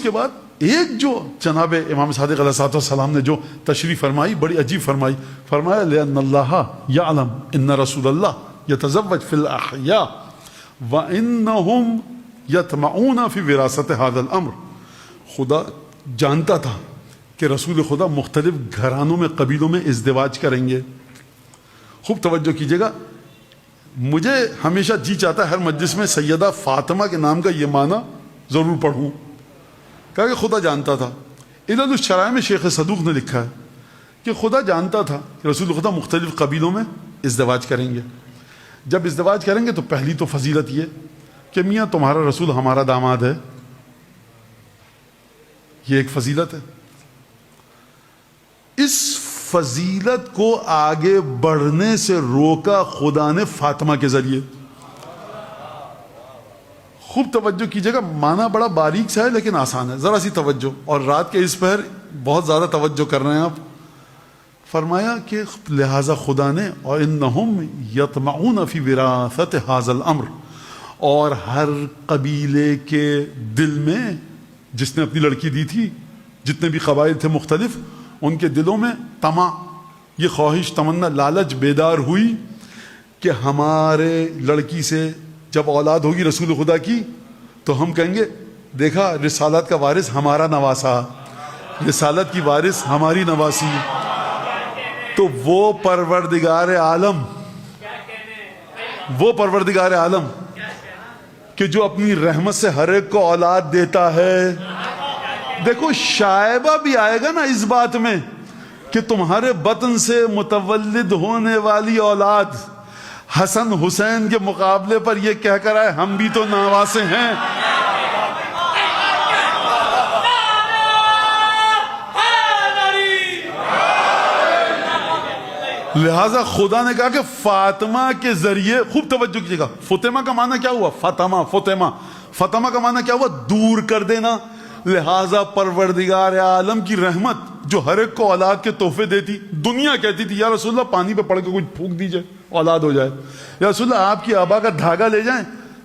اس کے بعد ایک جو جناب امام صادق علیہ الصلوۃ والسلام نے جو تشریف فرمائی بڑی عجیب فرمائی، فرمایا لأن اللہ یعلم ان رسول اللہ یتزوج فی الاحیاء وانہم یطمعون فی وراثت ھذا الامر. خدا جانتا تھا کہ رسول خدا مختلف گھرانوں میں قبیلوں میں ازدواج کریں گے. خوب توجہ کیجیے گا، مجھے ہمیشہ جی چاہتا ہے ہر مجلس میں سیدہ فاطمہ کے نام کا یہ معنی ضرور پڑھوں، کہا کہ خدا جانتا تھا. علل الشرائع میں شیخ صدوق نے لکھا ہے کہ خدا جانتا تھا کہ رسول خدا مختلف قبیلوں میں ازدواج کریں گے. جب ازدواج کریں گے تو پہلی تو فضیلت یہ کہ میاں تمہارا رسول ہمارا داماد ہے، یہ ایک فضیلت ہے. اس فضیلت کو آگے بڑھنے سے روکا خدا نے فاطمہ کے ذریعے. خوب توجہ کیجیے گا، معنی بڑا باریک سا ہے لیکن آسان ہے، ذرا سی توجہ. اور رات کے اس پہر بہت زیادہ توجہ کر رہے ہیں آپ. فرمایا کہ لہذا خدا نے اور انہم یطمعون فی وراثت ھذا الامر، اور ہر قبیلے کے دل میں جس نے اپنی لڑکی دی تھی، جتنے بھی قبائل تھے مختلف، ان کے دلوں میں طمع، یہ خواہش، تمنا، لالچ بیدار ہوئی کہ ہمارے لڑکی سے جب اولاد ہوگی رسول خدا کی تو ہم کہیں گے دیکھا رسالت کا وارث ہمارا نواسا، رسالت کی وارث ہماری نواسی. تو وہ پروردگار عالم کہ جو اپنی رحمت سے ہر ایک کو اولاد دیتا ہے. دیکھو شائبہ بھی آئے گا نا اس بات میں کہ تمہارے بطن سے متولد ہونے والی اولاد حسن حسین کے مقابلے پر یہ کہہ کر آئے ہم بھی تو نواسے ہیں. لہذا خدا نے کہا کہ فاطمہ کے ذریعے، خوب توجہ کیجیے گا، فاطمہ کا معنی کیا ہوا؟ فاطمہ کا معنی کیا ہوا؟ دور کر دینا. لہذا پروردگار عالم کی رحمت جو ہر ایک کو اولاد کے تحفے دیتی، دنیا کہتی تھی یا رسول اللہ پانی پہ پڑ کے کچھ پھونک دیجئے اولاد ہو جائے، یا رسول اللہ آپ کی آبا کا دھاگا لے جائیں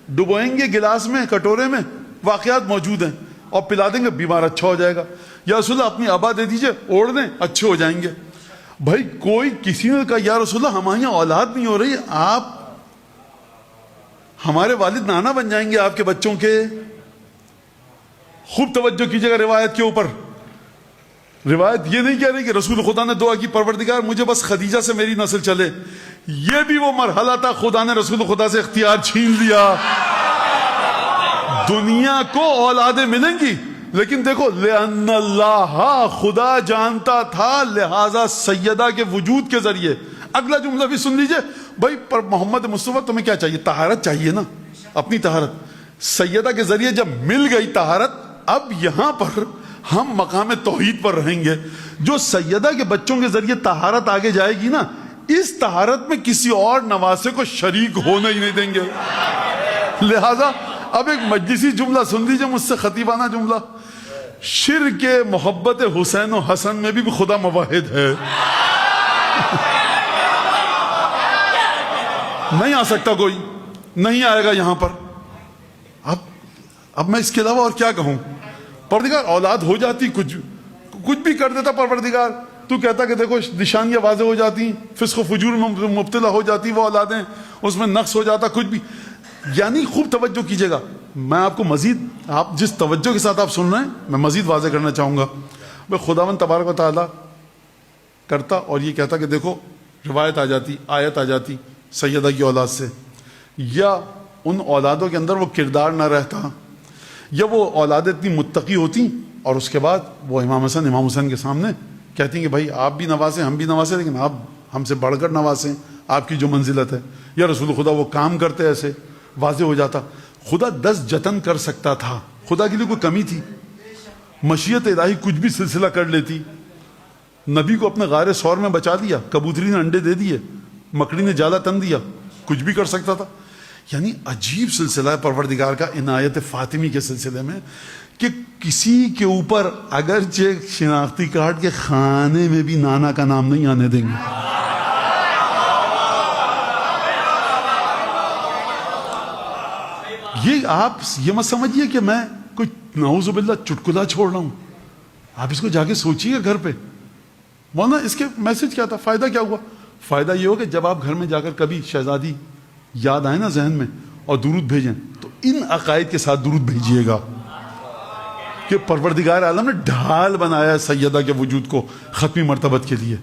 ڈبوئیں گے گلاس میں کٹورے میں، واقعات موجود ہیں، اور پلا دیں گے بیمار اچھا ہو جائے گا. یا رسول اللہ اپنی آبا دے دیجئے اوڑھ دیں اچھے ہو جائیں گے. بھائی کوئی کسی نے کہا یا رسول اللہ ہماری اولاد نہیں ہو رہی، آپ ہمارے والد نانا بن جائیں گے آپ کے بچوں کے. خوب توجہ کیجیے گا روایت کے اوپر. روایت یہ نہیں کہہ رہی کہ رسول خدا نے دعا کی پروردگار مجھے بس خدیجہ سے میری نسل چلے. یہ بھی وہ مرحلہ تھا خدا نے رسول خدا سے اختیار چھین لیا. دنیا کو اولادیں ملیں گی لیکن دیکھو لأن اللہ، خدا جانتا تھا، لہذا سیدہ کے وجود کے ذریعے. اگلا جملہ بھی سن لیجئے. بھائی پر محمد مصطفیٰ تمہیں کیا چاہیے؟ طہارت چاہیے نا، اپنی طہارت. سیدہ کے ذریعے جب مل گئی طہارت، اب یہاں پر ہم مقام توحید پر رہیں گے. جو سیدہ کے بچوں کے ذریعے طہارت آگے جائے گی نا، اس طہارت میں کسی اور نواسے کو شریک ہونا ہی نہیں دیں گے. لہذا اب ایک مجلسی جملہ سن لیجئے مجھ سے، خطیبانہ جملہ. شرک محبت حسین و حسن میں بھی خدا مواحد ہے. نہیں آ سکتا کوئی، نہیں آئے گا یہاں پر. اب میں اس کے علاوہ اور کیا کہوں؟ پروردگار اولاد ہو جاتی، کچھ بھی کر دیتا پروردگار. تو کہتا کہ دیکھو نشانیاں واضح ہو جاتی، فسق و فجور میں مبتلا ہو جاتی وہ اولادیں، اس میں نقص ہو جاتا کچھ بھی. یعنی خوب توجہ کیجیے گا، میں آپ کو مزید، آپ جس توجہ کے ساتھ آپ سن رہے ہیں میں مزید واضح کرنا چاہوں گا. میں خداوند تبارک و تعالیٰ کرتا اور یہ کہتا کہ دیکھو روایت آ جاتی، آیت آ جاتی سیدہ کی اولاد سے، یا ان اولادوں کے اندر وہ کردار نہ رہتا، یا وہ اولادیں اتنی متقی ہوتی اور اس کے بعد وہ امام حسن امام حسین کے سامنے کہتی ہیں کہ بھائی آپ بھی نواسیں ہم بھی نواسیں، لیکن آپ ہم سے بڑھ کر نواسیں، آپ کی جو منزلت ہے. یا رسول خدا وہ کام کرتے ایسے واضح ہو جاتا. خدا 10 جتن کر سکتا تھا، خدا کے لیے کوئی کمی تھی؟ مشیت الہی کچھ بھی سلسلہ کر لیتی. نبی کو اپنے غار ثور میں بچا دیا، کبوتری نے انڈے دے دیے، مکڑی نے جالا تن دیا، کچھ بھی کر سکتا تھا. یعنی عجیب سلسلہ ہے پروردگار کا عنایت فاطمی کے سلسلے میں کہ کسی کے اوپر اگرچہ شناختی کارڈ کے خانے میں بھی نانا کا نام نہیں آنے دیں گے. یہ آپ یہ مت سمجھیے کہ میں کوئی نعوذ باللہ چٹکلا چھوڑ رہا ہوں. آپ اس کو جا کے سوچیے گھر پہ. مولانا اس کے میسج کیا تھا؟ فائدہ کیا ہوا؟ فائدہ یہ ہو کہ جب آپ گھر میں جا کر کبھی شہزادی یاد آئے نا ذہن میں اور درود بھیجیں تو ان عقائد کے ساتھ درود بھیجیے گا کہ پروردگار عالم نے ڈھال بنایا ہے سیدہ کے وجود کو ختمی مرتبت کے لیے.